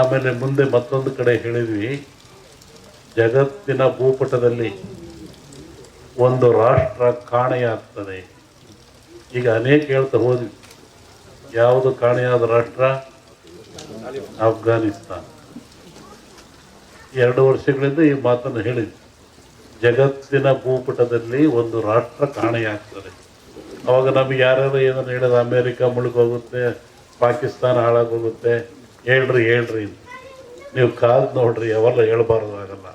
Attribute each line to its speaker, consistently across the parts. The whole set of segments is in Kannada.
Speaker 1: ಆಮೇಲೆ ಮುಂದೆ ಮತ್ತೊಂದು ಕಡೆ ಹೇಳಿದ್ವಿ, ಜಗತ್ತಿನ ಭೂಪಟದಲ್ಲಿ ಒಂದು ರಾಷ್ಟ್ರ ಕಾಣೆಯಾಗ್ತದೆ. ಈಗ ಅನೇಕ ಹೇಳ್ತಾ ಹೋದ್ವಿ, ಯಾವುದು ಕಾಣೆಯಾದ ರಾಷ್ಟ್ರ? ಅಫ್ಘಾನಿಸ್ತಾನ್. 2 ವರ್ಷಗಳಿಂದ ಈ ಮಾತನ್ನು ಹೇಳಿದ್ವಿ, ಜಗತ್ತಿನ ಭೂಪಟದಲ್ಲಿ ಒಂದು ರಾಷ್ಟ್ರ ಕಾಣೆಯಾಗ್ತದೆ. ಅವಾಗ ನಮ್ಗೆ ಯಾರ್ಯಾರು ಏನನ್ನು ಹೇಳಿದ, ಅಮೇರಿಕ ಮುಳುಗೋಗುತ್ತೆ, ಪಾಕಿಸ್ತಾನ ಹಾಳಾಗೋಗುತ್ತೆ, ಹೇಳ್ರಿ ನೀವು ಕಾದು ನೋಡ್ರಿ, ಅವೆಲ್ಲ ಆಗಲ್ಲ.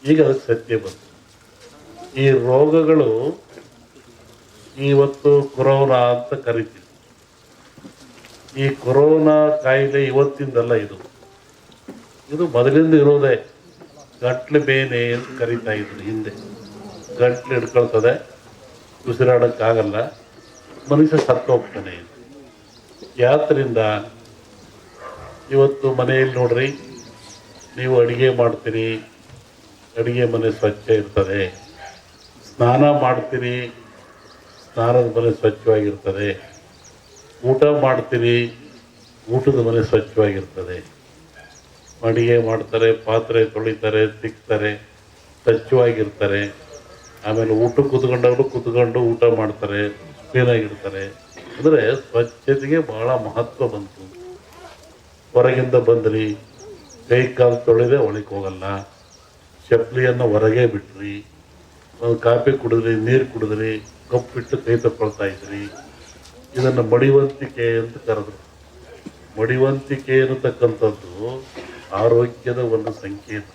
Speaker 1: ಈಗ ಅದಕ್ಕೆ ಸತ್ಯ ಬಂತು. ಈ ರೋಗಗಳು ಇವತ್ತು ಕೊರೋನಾ ಅಂತ ಕರಿತೀವಿ. ಈ ಕೊರೋನಾ ಕಾಯಿಲೆ ಇವತ್ತಿಂದಲ್ಲ, ಇದು ಮೊದಲಿಂದ ಇರೋದೇ. ಗಂಟ್ಲು ಬೇನೆ ಅಂತ ಕರಿತಾ ಇದ್ರು ಹಿಂದೆ. ಗಂಟ್ಲು ಹಿಡ್ಕೊಳ್ತದೆ, ಉಸಿರಾಡೋಕ್ಕಾಗಲ್ಲ, ಮನುಷ್ಯ ಸತ್ತು ಹೋಗ್ತಾನೆ. ಯಾತ್ರಿಂದ ಇವತ್ತು ಮನೆಯಲ್ಲಿ ನೋಡ್ರಿ, ನೀವು ಅಡುಗೆ ಮಾಡ್ತೀರಿ, ಅಡುಗೆ ಮನೆ ಸ್ವಚ್ಛ ಇರ್ತದೆ. ಸ್ನಾನ ಮಾಡ್ತೀರಿ, ಸ್ನಾನದ ಮನೆ ಸ್ವಚ್ಛವಾಗಿರ್ತದೆ. ಊಟ ಮಾಡ್ತೀರಿ, ಊಟದ ಮನೆ ಸ್ವಚ್ಛವಾಗಿರ್ತದೆ. ಅಡುಗೆ ಮಾಡ್ತಾರೆ, ಪಾತ್ರೆ ತೊಳಿತಾರೆ, ತಿಕ್ತಾರೆ, ಸ್ವಚ್ಛವಾಗಿರ್ತಾರೆ. ಆಮೇಲೆ ಊಟ ಕೂತ್ಕೊಂಡು ಊಟ ಮಾಡ್ತಾರೆ, ಕ್ಲೀನಾಗಿರ್ತಾರೆ. ಅಂದರೆ ಸ್ವಚ್ಛತೆಗೆ ಬಹಳ ಮಹತ್ವ ಬಂತು. ಹೊರಗಿಂದ ಬಂದ್ರಿ, ಕೈ ಕಾಲು ತೊಳೆದೇ ಒಳಗೆ ಹೋಗಲ್ಲ, ಚಪ್ಪಲಿಯನ್ನು ಹೊರಗೆ ಬಿಟ್ರಿ, ಒಂದು ಕಾಫಿ ಕುಡಿದ್ರಿ, ನೀರು ಕುಡಿದ್ರಿ, ಕಪ್ಪಿಟ್ಟು ಕೈ ತಗೊಳ್ತಾ ಇದ್ರಿ. ಇದನ್ನು ಮಡಿವಂತಿಕೆ ಅಂತ ಕರೆದ್ರು. ಮಡಿವಂತಿಕೆ ಅನ್ನತಕ್ಕಂಥದ್ದು ಆರೋಗ್ಯದ ಒಂದು ಸಂಕೇತ.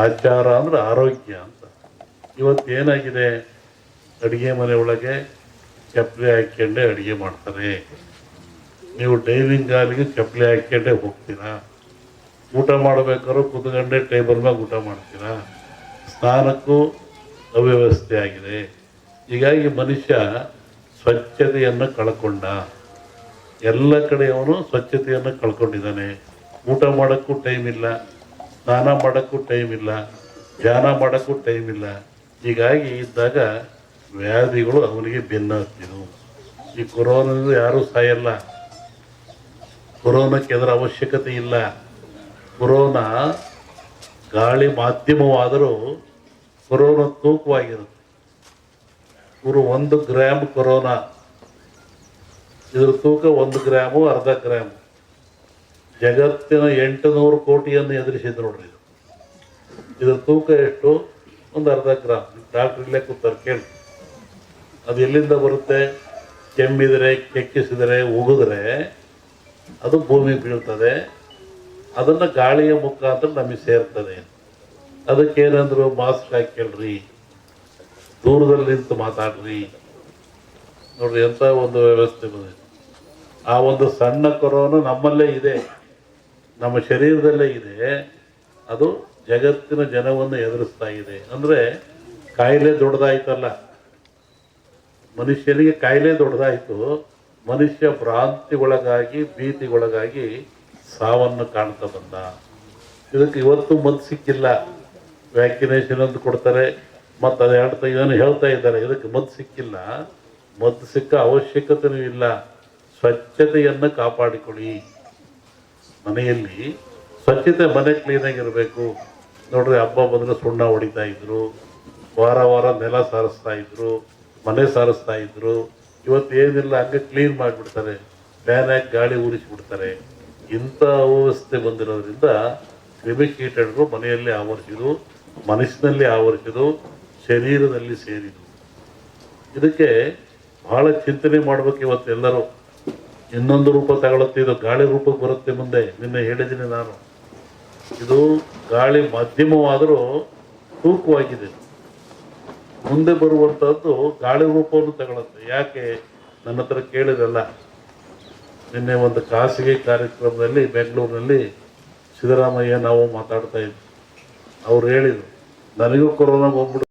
Speaker 1: ಆಚಾರ ಅಂದ್ರೆ ಆರೋಗ್ಯ ಅಂತ. ಇವತ್ತೇನಾಗಿದೆ, ಅಡುಗೆ ಮನೆ ಒಳಗೆ ಚಪ್ಪಲಿ ಹಾಕ್ಕೊಂಡೆ ಅಡುಗೆ ಮಾಡ್ತಾರೆ. ನೀವು ಡೈನಿಂಗ್ ಹಾಲಿಗೆ ಚಪ್ಪಲಿ ಹಾಕ್ಕೊಂಡೆ ಹೋಗ್ತೀರಾ. ಊಟ ಮಾಡಬೇಕಾದ್ರೂ ಕೂತ್ಕೊಂಡೆ ಟೇಬಲ್ ಮ್ಯಾಗ ಊಟ ಮಾಡ್ತೀರಾ. ಸ್ನಾನಕ್ಕೂ ಅವ್ಯವಸ್ಥೆ ಆಗಿದೆ. ಹೀಗಾಗಿ ಮನುಷ್ಯ ಸ್ವಚ್ಛತೆಯನ್ನು ಕಳ್ಕೊಂಡ. ಎಲ್ಲ ಕಡೆ ಅವನು ಸ್ವಚ್ಛತೆಯನ್ನು ಕಳ್ಕೊಂಡಿದ್ದಾನೆ. ಊಟ ಮಾಡೋಕ್ಕೂ ಟೈಮ್ ಇಲ್ಲ, ಸ್ನಾನ ಮಾಡೋಕ್ಕೂ ಟೈಮ್ ಇಲ್ಲ, ಧ್ಯಾನ ಮಾಡೋಕ್ಕೂ ಟೈಮ್ ಇಲ್ಲ. ಹೀಗಾಗಿ ಇದ್ದಾಗ ವ್ಯಾಧಿಗಳು ಅವನಿಗೆ ಬೆನ್ನು ಹತ್ತಿದವು. ಈ ಕೊರೋನಾದಿಂದ ಯಾರೂ ಸಾಯಲ್ಲ. ಕೊರೋನಾಕ್ಕೆ ಅದರ ಅವಶ್ಯಕತೆ ಇಲ್ಲ. ಕೊರೋನಾ ಗಾಳಿ ಮಾಧ್ಯಮವಾದರೂ ಕೊರೋನಾ ತೂಕವಾಗಿರುತ್ತೆ. 1 ಗ್ರಾಮ್ ಕೊರೋನಾ, ಇದರ ತೂಕ 1 ಗ್ರಾಮು, ಅರ್ಧ ಗ್ರಾಮು. ಜಗತ್ತಿನ 800 ಕೋಟಿಯನ್ನು ಎದುರಿಸಿದ್ರು ನೋಡ್ರಿ. ಇದರ ತೂಕ ಎಷ್ಟು? 1 ಅರ್ಧ ಗ್ರಾಮ್. ಡಾಕ್ಟ್ರ್ ಇಲ್ಲೇ ಕೂತಾರೆ, ಕೇಳಿ. ಅದು ಎಲ್ಲಿಂದ ಬರುತ್ತೆ? ಕೆಮ್ಮಿದರೆ, ಕೆಕ್ಕಿಸಿದರೆ, ಉಗಿದ್ರೆ ಅದು ಭೂಮಿಗೆ ಬೀಳ್ತದೆ. ಅದನ್ನು ಗಾಳಿಯ ಮುಖಾಂತರ ನಮಗೆ ಸೇರ್ತದೆ. ಅದಕ್ಕೇನಂದ್ರು, ಮಾಸ್ಕ್ ಹಾಕ್ಕೊಳ್ರಿ, ದೂರದಲ್ಲಿ ನಿಂತು ಮಾತಾಡ್ರಿ. ನೋಡ್ರಿ ಎಂಥ ಒಂದು ವ್ಯವಸ್ಥೆ ಬಂದಿದೆ. ಆ ಒಂದು ಸಣ್ಣ ಕೊರೋನಾ ನಮ್ಮಲ್ಲೇ ಇದೆ, ನಮ್ಮ ಶರೀರದಲ್ಲೇ ಇದೆ. ಅದು ಜಗತ್ತಿನ ಜನವನ್ನು ಎದುರಿಸ್ತಾ ಇದೆ. ಅಂದರೆ ಕಾಯಿಲೆ ದೊಡ್ಡದಾಯ್ತಲ್ಲ, ಮನುಷ್ಯನಿಗೆ ಕಾಯಿಲೆ ದೊಡ್ಡದಾಯಿತು. ಮನುಷ್ಯ ಭ್ರಾಂತಿಗೊಳಗಾಗಿ, ಭೀತಿಗೊಳಗಾಗಿ ಸಾವನ್ನು ಕಾಣ್ತಾ ಬಂದ. ಇದಕ್ಕೆ ಇವತ್ತು ಮದ್ದು ಸಿಕ್ಕಿಲ್ಲ. ವ್ಯಾಕ್ಸಿನೇಷನ್ ಅಂತ ಕೊಡ್ತಾರೆ, ಮತ್ತು ಅದು ಇದನ್ನು ಹೇಳ್ತಾ ಇದ್ದಾರೆ, ಇದಕ್ಕೆ ಮದ್ದು ಸಿಕ್ಕಿಲ್ಲ. ಮದ್ದು ಸಿಕ್ಕ ಅವಶ್ಯಕತೆಯೂ ಇಲ್ಲ. ಸ್ವಚ್ಛತೆಯನ್ನು ಕಾಪಾಡಿಕೊಳ್ಳಿ. ಮನೆಯಲ್ಲಿ ಸ್ವಚ್ಛತೆ, ಮನೆ ಕ್ಲೀನಾಗಿರಬೇಕು. ನೋಡ್ರಿ, ಹಬ್ಬ ಬಂದರೆ ಸುಣ್ಣ ಹೊಡಿತಾ ಇದ್ರು, ವಾರ ನೆಲ ಸಾರಿಸ್ತಾ ಇದ್ರು, ಮನೆ ಸಾರಿಸ್ತಾ ಇದ್ರು. ಇವತ್ತು ಏನಿಲ್ಲ, ಹಂಗೆ ಕ್ಲೀನ್ ಮಾಡಿಬಿಡ್ತಾರೆ, ಫ್ಯಾನ್ ಹಾಕಿ ಗಾಳಿ ಊರಿಸಿಬಿಡ್ತಾರೆ. ಇಂಥ ಅವ್ಯವಸ್ಥೆ ಬಂದಿರೋದ್ರಿಂದ ಕ್ರಿಮಿಕೀಟಗಳು ಮನೆಯಲ್ಲಿ ಆವರಿಸಿದು, ಮನಸ್ಸಿನಲ್ಲಿ ಆವರಿಸಿದು, ಶರೀರದಲ್ಲಿ ಸೇರಿದು. ಇದಕ್ಕೆ ಬಹಳ ಚಿಂತನೆ ಮಾಡ್ಬೇಕು ಇವತ್ತೆಲ್ಲರೂ. ಇನ್ನೊಂದು ರೂಪ ತಗೊಳುತ್ತೆ, ಇದು ಗಾಳಿ ರೂಪಕ್ಕೆ ಬರುತ್ತೆ ಮುಂದೆ. ನಿನ್ನೆ ಹೇಳಿದ್ದೀನಿ ನಾನು, ಇದು ಗಾಳಿ ಮಾಧ್ಯಮವಾದರೂ ತೂಕವಾಗಿದೆ. ಮುಂದೆ ಬರುವಂಥದ್ದು ಗಾಳಿ ರೂಪವನ್ನು ತಗೊಳುತ್ತೆ. ಯಾಕೆ? ನನ್ನ ಹತ್ರ ಕೇಳಿರಲ್ಲ. ನಿನ್ನೆ ಒಂದು ಖಾಸಗಿ ಕಾರ್ಯಕ್ರಮದಲ್ಲಿ ಬೆಂಗಳೂರಿನಲ್ಲಿ ಸಿದ್ದರಾಮಯ್ಯ ನಾವು ಮಾತಾಡ್ತಾ ಇದ್ವಿ. ಅವ್ರು ಹೇಳಿದರು, ನನಗೂ ಕೊರೋನಾ ಹೋಗ್ಬಿಡು.